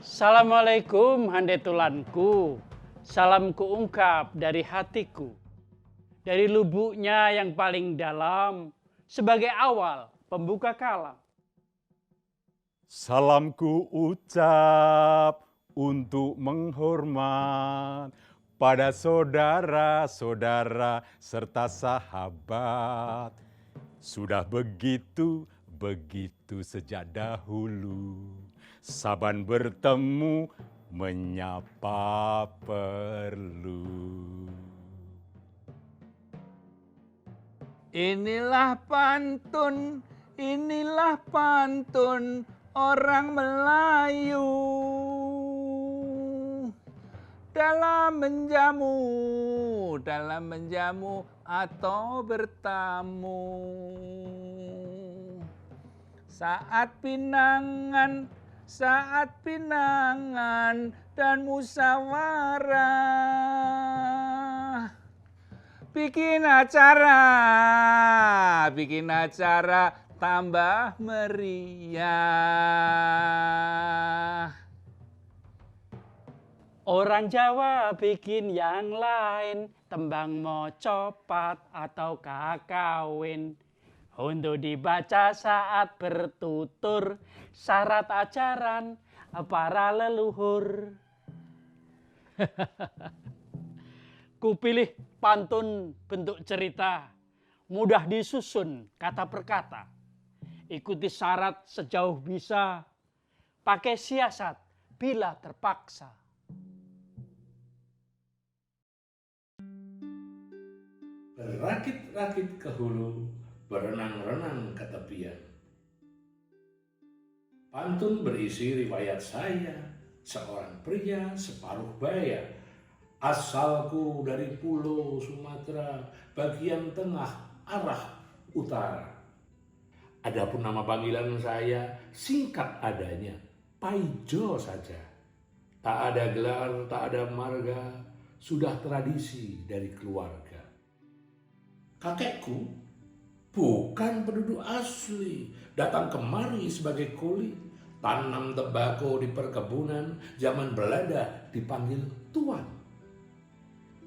Assalamualaikum handetulanku, salam kuungkap dari hatiku, dari lubuknya yang paling dalam, sebagai awal pembuka kalam. Salamku ucap untuk menghormat pada saudara-saudara serta sahabat. Sudah begitu sejak dahulu. Saban bertemu menyapa perlu. Inilah pantun orang Melayu dalam menjamu atau bertamu. Saat pinangan dan musyawarah. Bikin acara tambah meriah. Orang Jawa bikin yang lain, tembang mocopat atau kakawin. Untuk dibaca saat bertutur, syarat ajaran para leluhur. Kupilih pantun bentuk cerita, mudah disusun kata per kata. Ikuti syarat sejauh bisa, pakai siasat bila terpaksa. Berakit-rakit ke hulu, berenang-renang ke tepian. Pantun berisi riwayat saya, seorang pria separuh baya. Asalku dari pulau Sumatera, bagian tengah arah utara. Adapun nama panggilan saya singkat adanya, Paijo saja. Tak ada gelar, tak ada marga, sudah tradisi dari keluarga. Kakekku bukan penduduk asli, datang kemari sebagai kuli, tanam tembakau di perkebunan, zaman Belanda dipanggil tuan.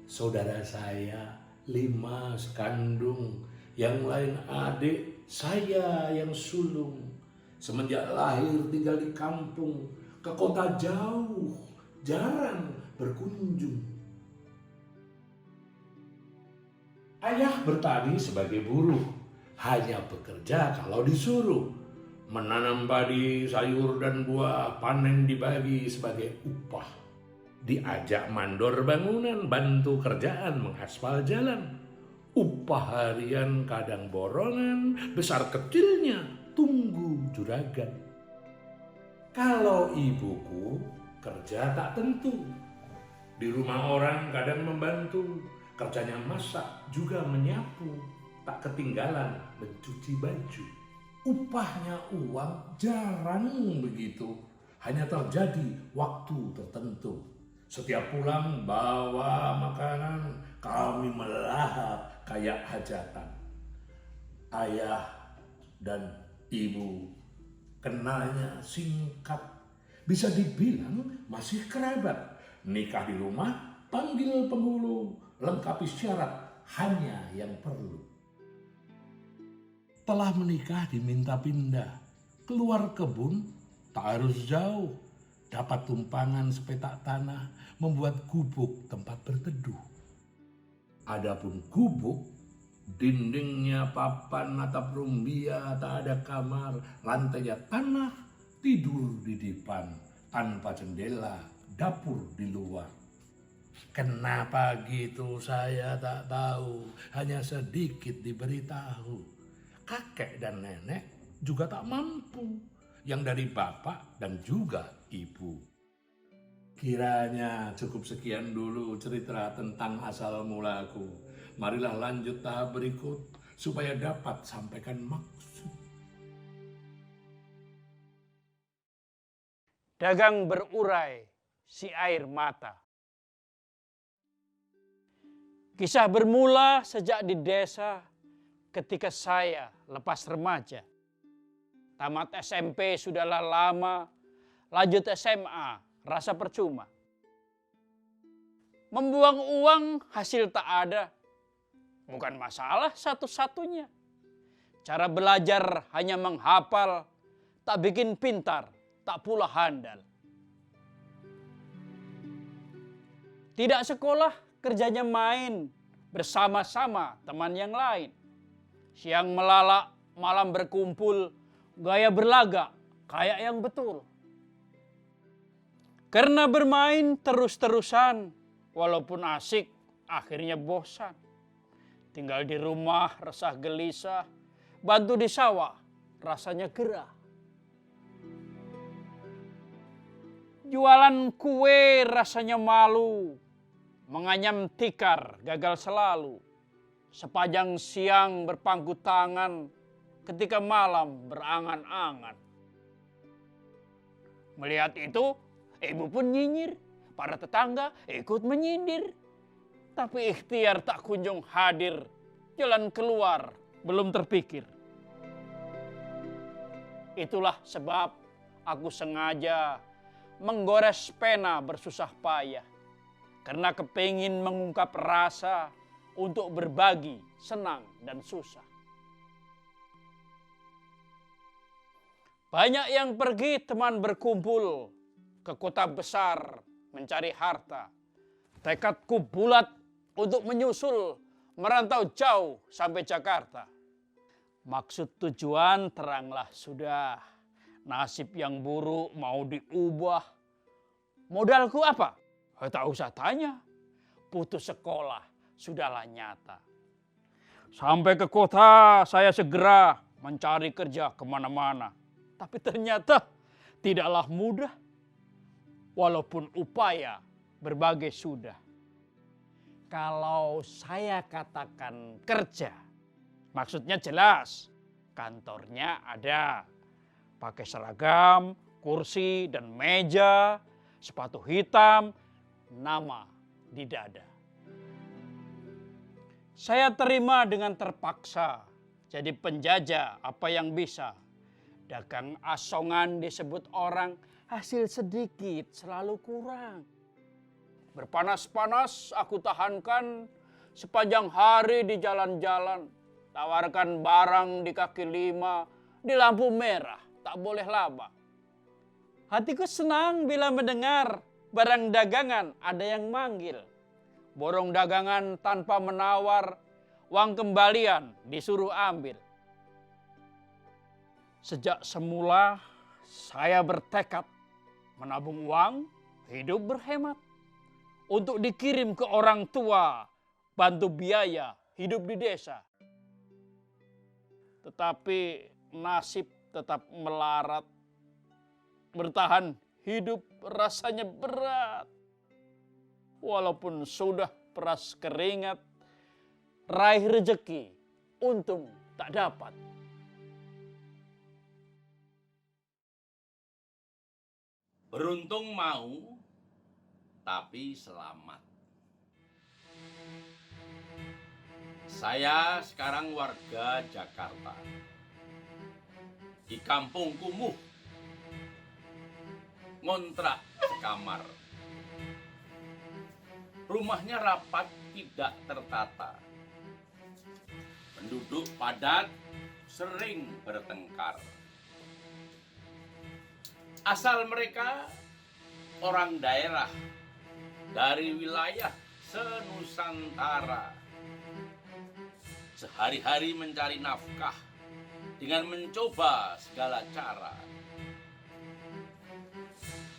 Saudara saya 5 sekandung, yang lain adik, saya yang sulung. Semenjak lahir tinggal di kampung, ke kota jauh, jarang berkunjung. Ayah bertani sebagai buruh, hanya bekerja kalau disuruh. Menanam padi, sayur dan buah, panen dibagi sebagai upah. Diajak mandor bangunan, bantu kerjaan mengaspal jalan. Upah harian kadang borongan, besar kecilnya tunggu juragan. Kalau ibuku kerja tak tentu, di rumah orang kadang membantu, kerjanya masak juga menyapu, tak ketinggalan mencuci baju. Upahnya uang jarang begitu, hanya terjadi waktu tertentu. Setiap pulang bawa makanan, kami melahap kayak hajatan. Ayah dan ibu kenalnya singkat, bisa dibilang masih kerabat. Nikah di rumah, panggil penghulu, lengkapi syarat hanya yang perlu. Telah menikah diminta pindah, keluar kebun tak harus jauh. Dapat tumpangan sepetak tanah, membuat gubuk tempat berteduh. Adapun gubuk, dindingnya papan atap rumbia, tak ada kamar, lantainya tanah, tidur di depan, tanpa jendela, dapur di luar. Kenapa gitu saya tak tahu, hanya sedikit diberitahu. Kakek dan nenek juga tak mampu, yang dari bapak dan juga ibu. Kiranya cukup sekian dulu cerita tentang asal mulaku. Marilah lanjut tahap berikut supaya dapat sampaikan maksud. Dagang berurai si air mata. Kisah bermula sejak di desa ketika saya lepas remaja. Tamat SMP sudahlah lama, lanjut SMA rasa percuma. Membuang uang hasil tak ada, bukan masalah satu-satunya. Cara belajar hanya menghafal, tak bikin pintar, tak pula handal. Tidak sekolah, kerjanya main bersama-sama teman yang lain. Siang melalak, malam berkumpul, gaya berlagak kayak yang betul. Karena bermain terus-terusan, walaupun asik, akhirnya bosan. Tinggal di rumah resah gelisah, bantu di sawah rasanya gerah. Jualan kue rasanya malu, menganyam tikar gagal selalu. Sepanjang siang berpangku tangan, ketika malam berangan-angan. Melihat itu, ibu pun nyinyir, para tetangga ikut menyindir. Tapi ikhtiar tak kunjung hadir, jalan keluar belum terpikir. Itulah sebab aku sengaja menggores pena bersusah payah. Karena kepingin mengungkap rasa untuk berbagi senang dan susah. Banyak yang pergi teman berkumpul ke kota besar mencari harta. Tekadku bulat untuk menyusul merantau jauh sampai Jakarta. Maksud tujuan teranglah sudah. Nasib yang buruk mau diubah. Modalku apa? Tak usah tanya. Putus sekolah sudahlah nyata. Sampai ke kota saya segera mencari kerja kemana-mana. Tapi ternyata tidaklah mudah. Walaupun upaya berbagai sudah. Kalau saya katakan kerja, maksudnya jelas. Kantornya ada. Pakai seragam, kursi dan meja, sepatu hitam, nama di dada. Saya terima dengan terpaksa, jadi penjajah apa yang bisa. Dagang asongan disebut orang, hasil sedikit selalu kurang. Berpanas-panas aku tahankan, sepanjang hari di jalan-jalan. Tawarkan barang di kaki lima, di lampu merah, tak boleh laba. Hatiku senang bila mendengar barang dagangan ada yang manggil. Borong dagangan tanpa menawar, uang kembalian disuruh ambil. Sejak semula saya bertekad menabung uang, hidup berhemat. Untuk dikirim ke orang tua, bantu biaya hidup di desa. Tetapi nasib tetap melarat. Bertahan hidup rasanya berat. Walaupun sudah peras keringat, raih rejeki, untung tak dapat. Beruntung mau, tapi selamat. Saya sekarang warga Jakarta. Di kampung kumuh, ngontrak sekamar. Rumahnya rapat, tidak tertata. Penduduk padat, sering bertengkar. Asal mereka orang daerah dari wilayah senusantara. Sehari-hari mencari nafkah dengan mencoba segala cara.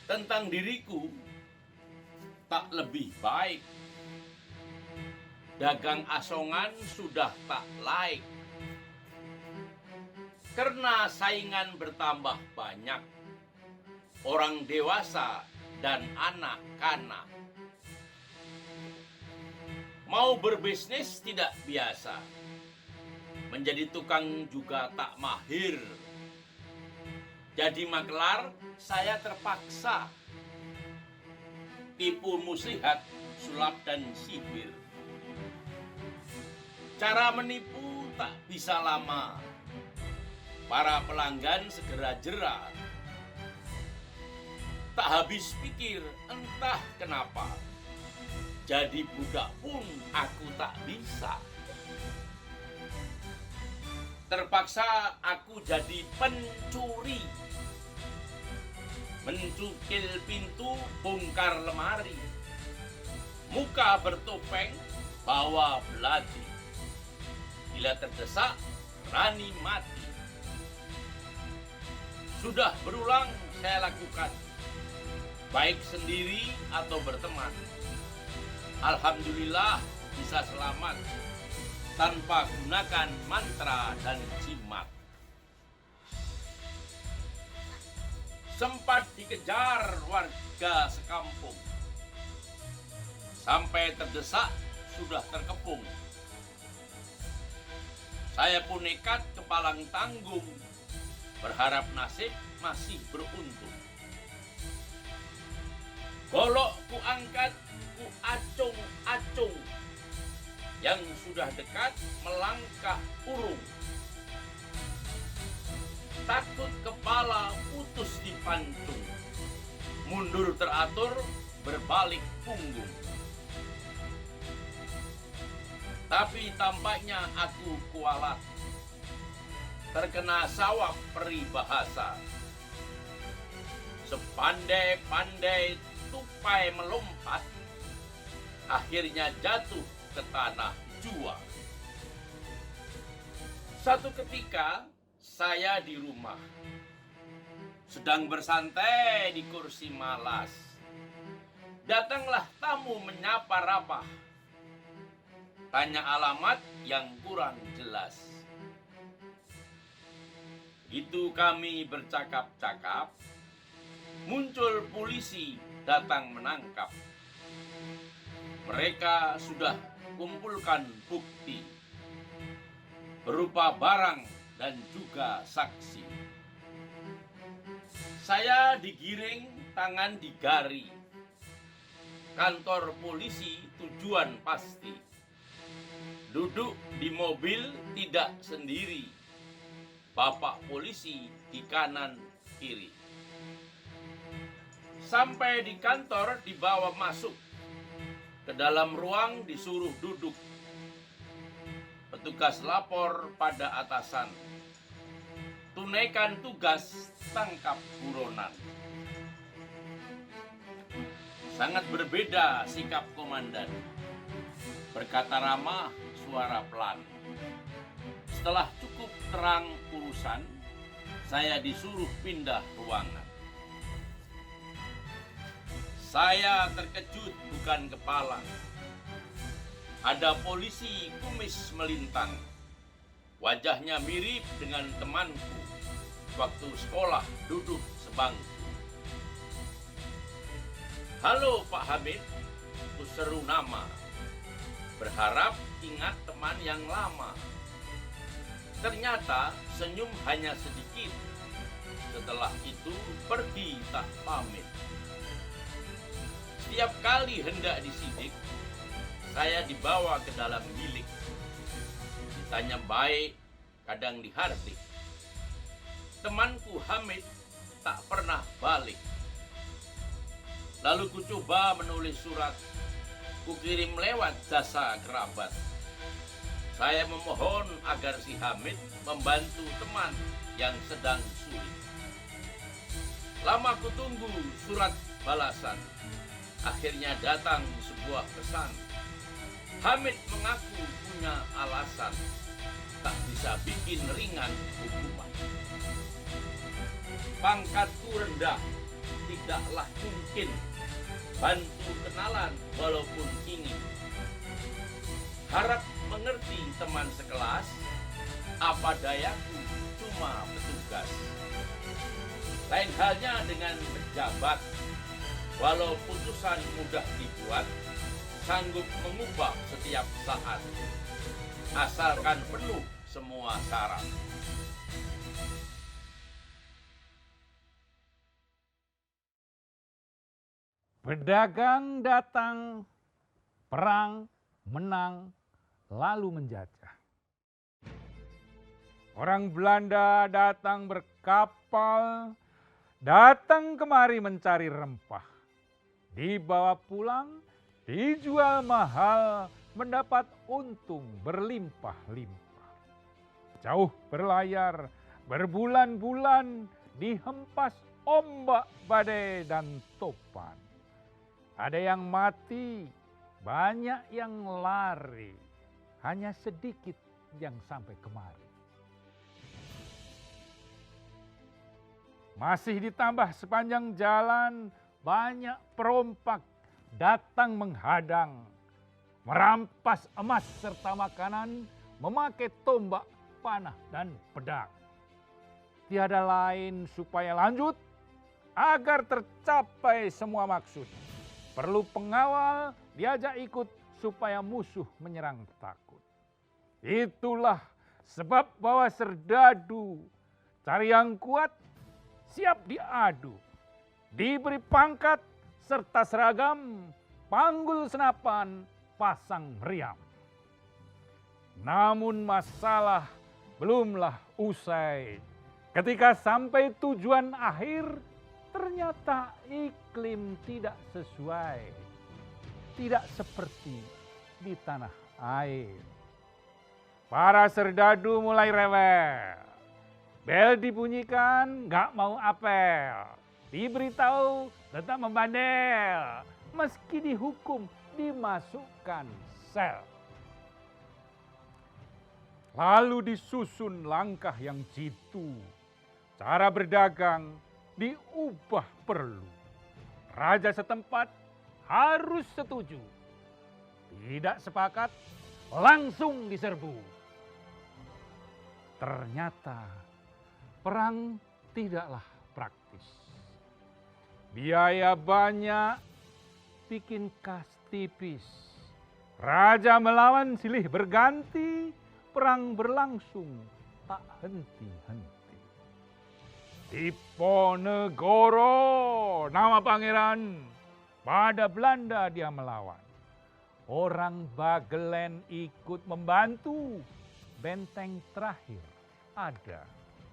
Tentang diriku, tak lebih baik. Dagang asongan sudah tak laik. Karena saingan bertambah banyak. Orang dewasa dan anak-anak. Mau berbisnis tidak biasa. Menjadi tukang juga tak mahir. Jadi makelar saya terpaksa. Tipu muslihat, sulap dan sihir. Cara menipu tak bisa lama. Para pelanggan segera jera. Tak habis pikir, entah kenapa. Jadi budak pun aku tak bisa. Terpaksa aku jadi pencuri. Mencukil pintu, bongkar lemari. Muka bertopeng, bawa belati. Bila terdesak, berani mati. Sudah berulang saya lakukan, baik sendiri atau berteman. Alhamdulillah bisa selamat tanpa gunakan mantra dan jimat. Sempat dikejar warga sekampung. Sampai terdesak sudah terkepung. Saya pun nekat ke palang tanggung, berharap nasib masih beruntung. Golok ku angkat, ku acung-acung. Yang sudah dekat melangkah urung. Takut kepala putus dipancung. Mundur teratur, berbalik punggung. Tapi tampaknya aku kualat. Terkena sawap peribahasa. Sepandai-pandai tupai melompat, akhirnya jatuh ke tanah jua. Satu ketika saya di rumah, sedang bersantai di kursi malas. Datanglah tamu menyapa rapah. Tanya alamat yang kurang jelas. Itu kami bercakap-cakap, muncul polisi datang menangkap. Mereka sudah kumpulkan bukti berupa barang dan juga saksi. Saya digiring, tangan digari. Kantor polisi tujuan pasti. Duduk di mobil tidak sendiri. Bapak polisi di kanan kiri. Sampai di kantor dibawa masuk. Ke dalam ruang disuruh duduk. Petugas lapor pada atasan. Tunaikan tugas, tangkap buronan. Sangat berbeda sikap komandan. Berkata ramah, suara pelan. Setelah cukup terang urusan, saya disuruh pindah ruangan. Saya terkejut bukan kepala. Ada polisi kumis melintang. Wajahnya mirip dengan temanku waktu sekolah duduk sebangku. Halo Pak Hamid, ku seru nama. Berharap ingat teman yang lama. Ternyata senyum hanya sedikit. Setelah itu pergi tak pamit. Setiap kali hendak disidik, saya dibawa ke dalam bilik. Ditanya baik, kadang dihardik. Temanku Hamid tak pernah balik. Lalu ku coba menulis surat. Ku kirim lewat jasa kerabat. Saya memohon agar si Hamid membantu teman yang sedang sulit. Lama ku tunggu surat balasan. Akhirnya datang sebuah pesan. Hamid mengaku punya alasan. Tak bisa bikin ringan hukuman. Pangkatku rendah, tidaklah mungkin bantu kenalan walaupun ingin. Harap mengerti teman sekelas, apa dayaku cuma petugas. Lain halnya dengan pejabat, walau putusan mudah dibuat, sanggup mengubah setiap saat, asalkan penuh semua syarat. Pedagang datang, perang, menang, lalu menjajah. Orang Belanda datang berkapal datang kemari mencari rempah. Dibawa pulang, dijual mahal, mendapat untung berlimpah-limpah. Jauh berlayar, berbulan-bulan, dihempas ombak, badai, dan topan. Ada yang mati, banyak yang lari, hanya sedikit yang sampai kemari. Masih ditambah sepanjang jalan, banyak perompak datang menghadang, merampas emas serta makanan, memakai tombak, panah, dan pedang. Tiada lain supaya lanjut, agar tercapai semua maksud. Perlu pengawal, diajak ikut supaya musuh menyerang takut. Itulah sebab bahwa serdadu, cari yang kuat, siap diadu. Diberi pangkat serta seragam, panggul senapan, pasang meriam. Namun masalah belumlah usai. Ketika sampai tujuan akhir, ternyata iklim tidak sesuai. Tidak seperti di tanah air. Para serdadu mulai rewel. Bel dibunyikan, gak mau apel. Diberitahu, tetap membandel. Meski dihukum, dimasukkan sel. Lalu disusun langkah yang jitu. Cara berdagang diubah perlu. Raja setempat harus setuju. Tidak sepakat, langsung diserbu. Ternyata perang tidaklah praktis. Biaya banyak, bikin kas tipis. Raja melawan silih berganti, perang berlangsung tak henti-henti. Diponegoro, nama pangeran, pada Belanda dia melawan. Orang Bagelen ikut membantu, benteng terakhir ada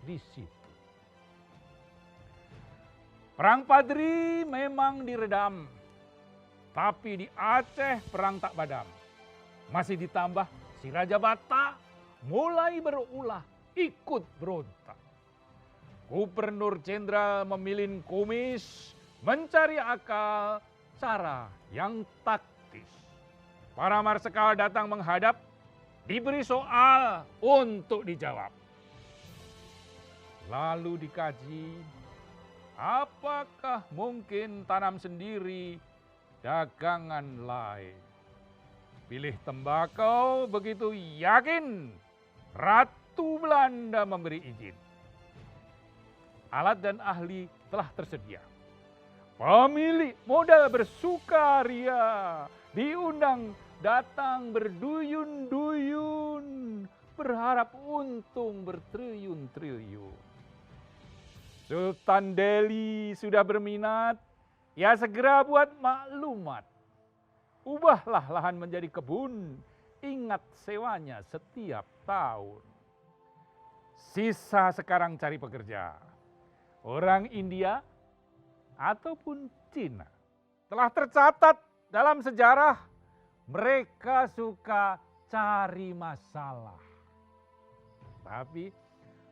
di situ. Perang Padri memang diredam, tapi di Aceh perang tak padam. Masih ditambah si Raja Batak mulai berulah ikut berontak. Gubernur Jenderal memilih kumis, mencari akal, cara yang taktis. Para marsekal datang menghadap, diberi soal untuk dijawab. Lalu dikaji, apakah mungkin tanam sendiri dagangan lain. Pilih tembakau begitu yakin, Ratu Belanda memberi izin. Alat dan ahli telah tersedia. Pemilik modal bersukaria, diundang datang berduyun-duyun, berharap untung bertriliun-triliun. Sultan Delhi sudah berminat, ya segera buat maklumat. Ubahlah lahan menjadi kebun, ingat sewanya setiap tahun. Sisa sekarang cari pekerja. Orang India ataupun Cina. Telah tercatat dalam sejarah, mereka suka cari masalah. Tapi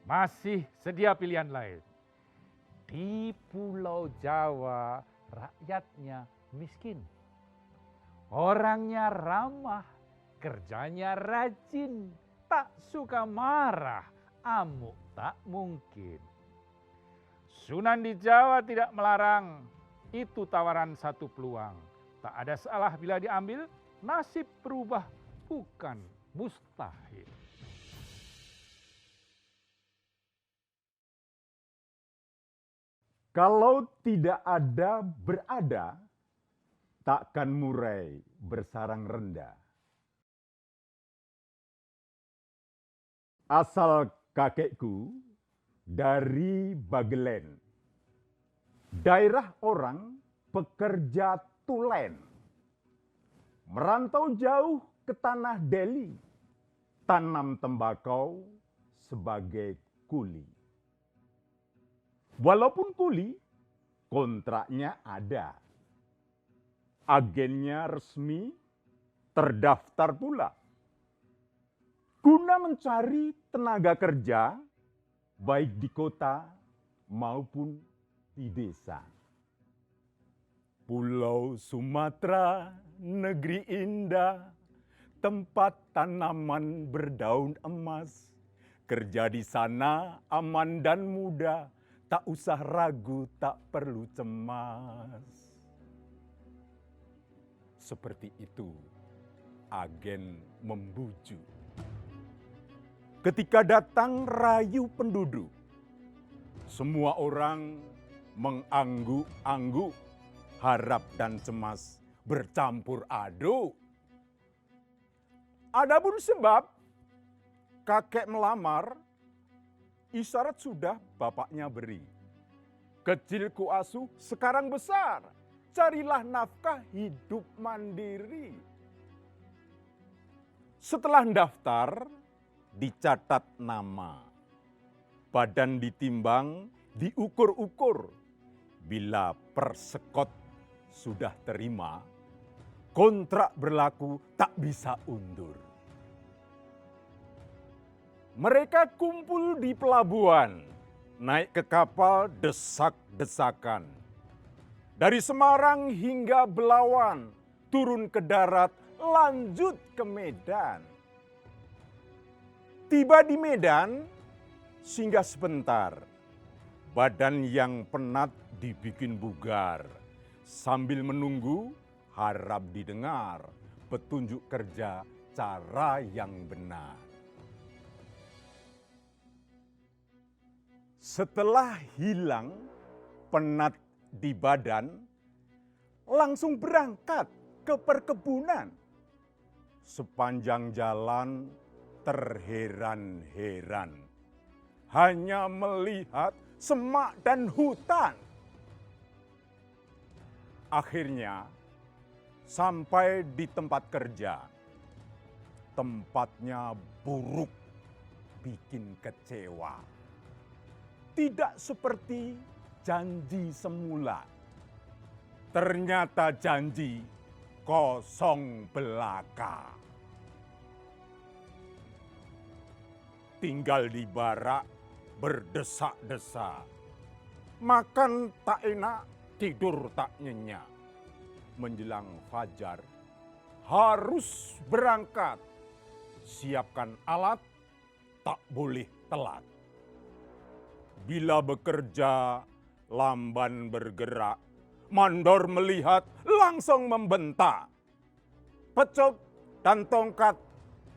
masih sedia pilihan lain. Di Pulau Jawa rakyatnya miskin. Orangnya ramah, kerjanya rajin, tak suka marah, amuk tak mungkin. Sunan di Jawa tidak melarang, itu tawaran satu peluang. Tak ada salah bila diambil, nasib berubah bukan mustahil. Kalau tidak ada berada, takkan murai bersarang rendah. Asal kakekku dari Bagelen, daerah orang pekerja tulen, merantau jauh ke tanah Delhi, tanam tembakau sebagai kuli. Walaupun kuli, kontraknya ada. Agennya resmi, terdaftar pula. Guna mencari tenaga kerja, baik di kota maupun di desa. Pulau Sumatera, negeri indah, tempat tanaman berdaun emas. Kerja di sana aman dan mudah, tak usah ragu, tak perlu cemas. Seperti itu agen membujuk. Ketika datang rayu penduduk, semua orang mengangguk-angguk, harap dan cemas bercampur aduk. Adapun sebab kakek melamar, isyarat sudah bapaknya beri. Kecil ku asuh, sekarang besar. Carilah nafkah hidup mandiri. Setelah daftar, dicatat nama. Badan ditimbang, diukur-ukur. Bila persekot sudah terima, kontrak berlaku tak bisa undur. Mereka kumpul di pelabuhan, naik ke kapal desak-desakan. Dari Semarang hingga Belawan, turun ke darat, lanjut ke Medan. Tiba di Medan, singgah sebentar. Badan yang penat dibikin bugar. Sambil menunggu, harap didengar petunjuk kerja cara yang benar. Setelah hilang penat di badan, langsung berangkat ke perkebunan. Sepanjang jalan terheran-heran, hanya melihat semak dan hutan. Akhirnya sampai di tempat kerja. Tempatnya buruk, bikin kecewa. Tidak seperti janji semula. Ternyata janji kosong belaka. Tinggal di barak berdesak-desak. Makan tak enak, tidur tak nyenyak. Menjelang fajar, harus berangkat. Siapkan alat, tak boleh telat. Bila bekerja, lamban bergerak. Mandor melihat, langsung membentak. Pecuk dan tongkat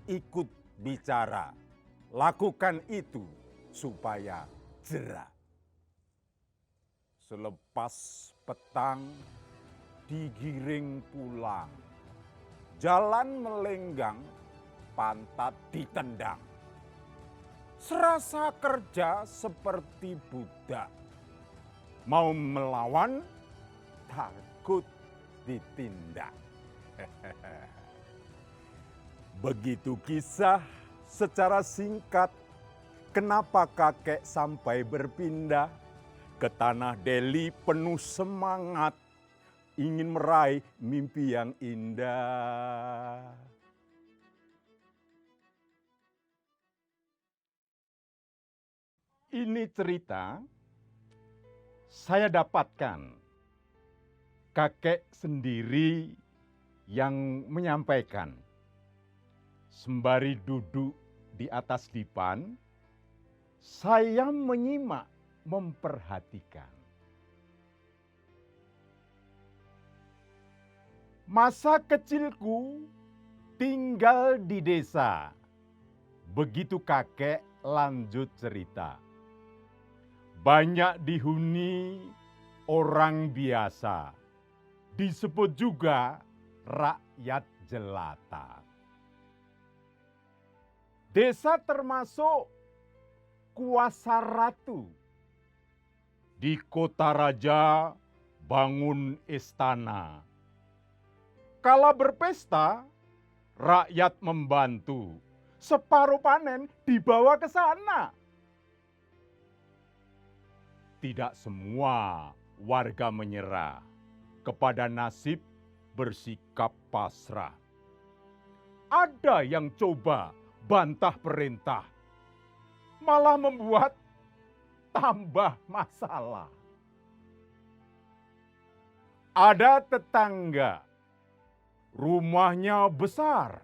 ikut bicara. Lakukan itu supaya jerak. Selepas petang, digiring pulang. Jalan melenggang, pantat ditendang. Serasa kerja seperti budak. Mau melawan, takut ditindak. Begitu kisah secara singkat, kenapa kakek sampai berpindah ke tanah Delhi penuh semangat, ingin meraih mimpi yang indah. Ini cerita saya dapatkan. Kakek sendiri yang menyampaikan. Sembari duduk di atas dipan, saya menyimak, memperhatikan. Masa kecilku tinggal di desa. Begitu kakek lanjut cerita. Banyak dihuni orang biasa. Disebut juga rakyat jelata. Desa termasuk kuasa ratu. Di kota raja bangun istana. Kala berpesta, rakyat membantu. Separuh panen dibawa ke sana. Tidak semua warga menyerah kepada nasib, bersikap pasrah. Ada yang coba bantah perintah, malah membuat tambah masalah. Ada tetangga, rumahnya besar,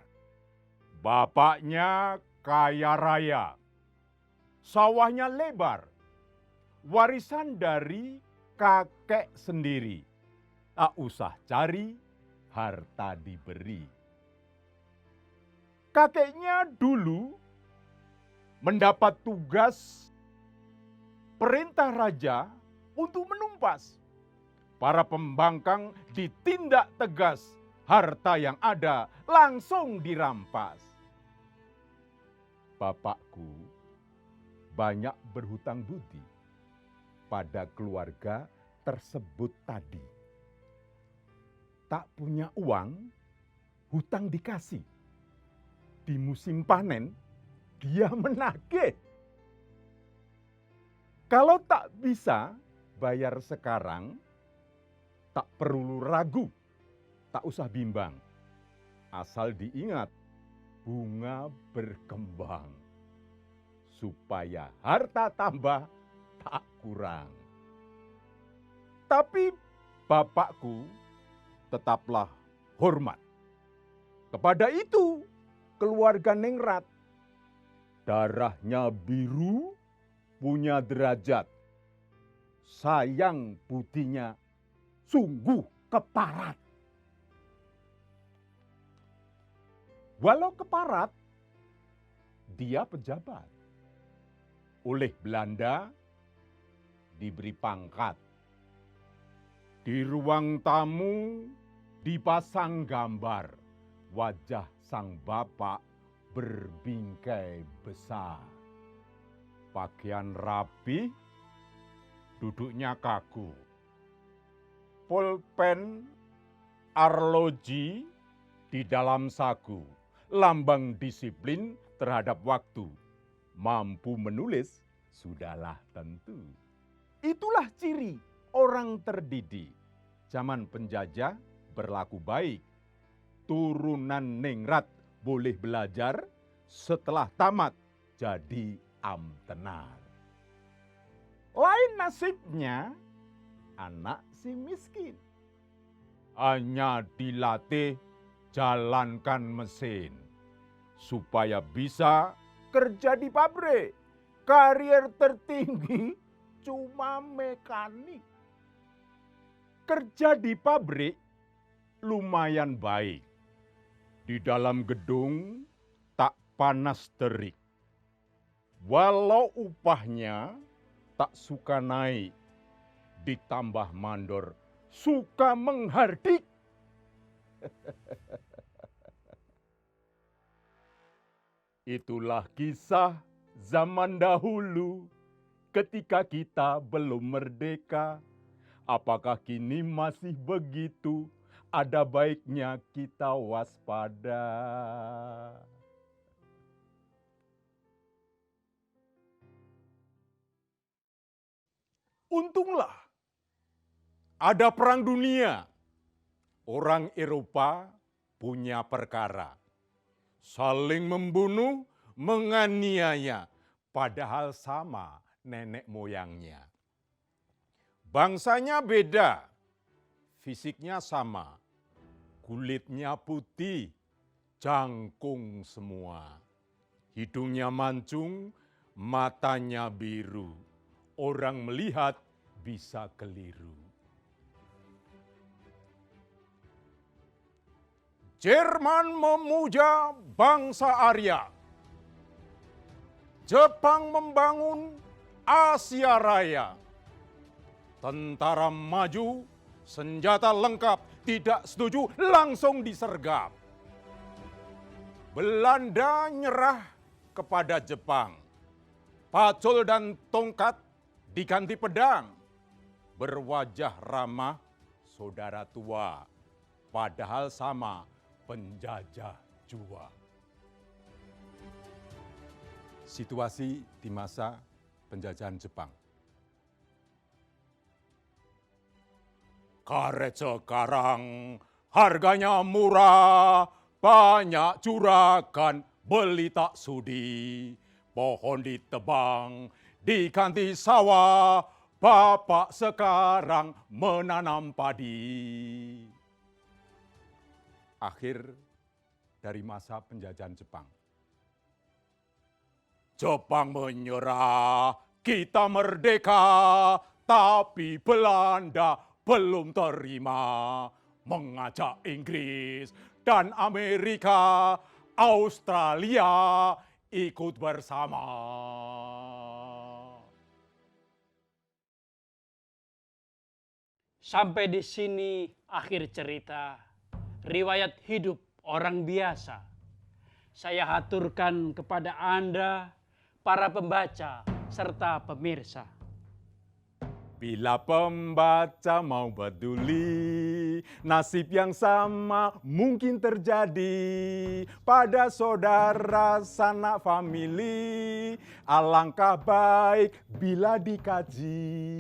bapaknya kaya raya, sawahnya lebar, warisan dari kakek sendiri. Tak usah cari, harta diberi. Kakeknya dulu mendapat tugas perintah raja untuk menumpas. Para pembangkang ditindak tegas, harta yang ada langsung dirampas. Bapakku banyak berhutang budi pada keluarga tersebut tadi. Tak punya uang, hutang dikasih. Di musim panen, dia menagih. Kalau tak bisa bayar sekarang, tak perlu ragu, tak usah bimbang. Asal diingat, bunga berkembang. Supaya harta tambah, tak kurang. Tapi bapakku tetaplah hormat. Kepada itu, keluarga Ningrat, darahnya biru, punya derajat. Sayang budinya sungguh keparat. Walau keparat, dia pejabat. Oleh Belanda diberi pangkat. Di ruang tamu dipasang gambar wajah sang bapak berbingkai besar. Pakaian rapi, duduknya kaku. Pulpen arloji di dalam saku, lambang disiplin terhadap waktu. Mampu menulis, sudahlah tentu. Itulah ciri orang terdidik. Zaman penjajah berlaku baik. Turunan Ningrat boleh belajar, setelah tamat jadi amtenar. Lain nasibnya anak si miskin. Hanya dilatih jalankan mesin supaya bisa kerja di pabrik. Karier tertinggi cuma mekanik. Kerja di pabrik lumayan baik. Di dalam gedung tak panas terik. Walau upahnya tak suka naik, ditambah mandor suka menghardik. Itulah kisah zaman dahulu ketika kita belum merdeka. Apakah kini masih begitu? Ada baiknya kita waspada. Untunglah ada perang dunia. Orang Eropa punya perkara. Saling membunuh, menganiaya. Padahal sama nenek moyangnya. Bangsanya beda, fisiknya sama. Kulitnya putih, jangkung semua. Hidungnya mancung, matanya biru. Orang melihat bisa keliru. Jerman memuja bangsa Arya. Jepang membangun Asia Raya. Tentara maju, senjata lengkap, tidak setuju langsung disergap. Belanda nyerah kepada Jepang. Pacul dan tongkat diganti pedang. Berwajah ramah saudara tua, padahal sama penjajah jua. Situasi di masa penjajahan Jepang. Karet sekarang harganya murah, banyak juragan beli tak sudi. Pohon ditebang, diganti sawah, bapak sekarang menanam padi. Akhir dari masa penjajahan Jepang. Jepang menyerah, kita merdeka, tapi Belanda belum terima. Mengajak Inggris dan Amerika, Australia ikut bersama. Sampai di sini akhir cerita, riwayat hidup orang biasa. Saya haturkan kepada Anda, para pembaca serta pemirsa. Bila pembaca mau peduli, nasib yang sama mungkin terjadi pada saudara sanak famili. Alangkah baik bila dikaji.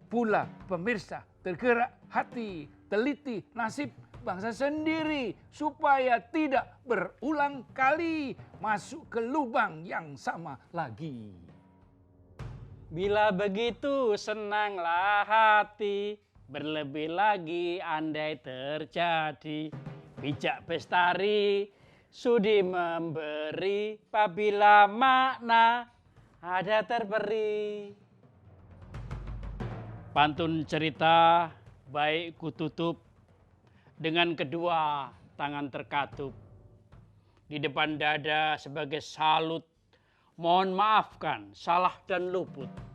Pula pemirsa tergerak hati, teliti nasib bangsa sendiri supaya tidak berulang kali masuk ke lubang yang sama lagi. Bila begitu senanglah hati, berlebih lagi andai terjadi. Bijak bestari, sudi memberi, apabila makna ada terberi. Pantun cerita baik kututup dengan kedua tangan terkatup. Di depan dada sebagai salut, mohon maafkan salah dan luput.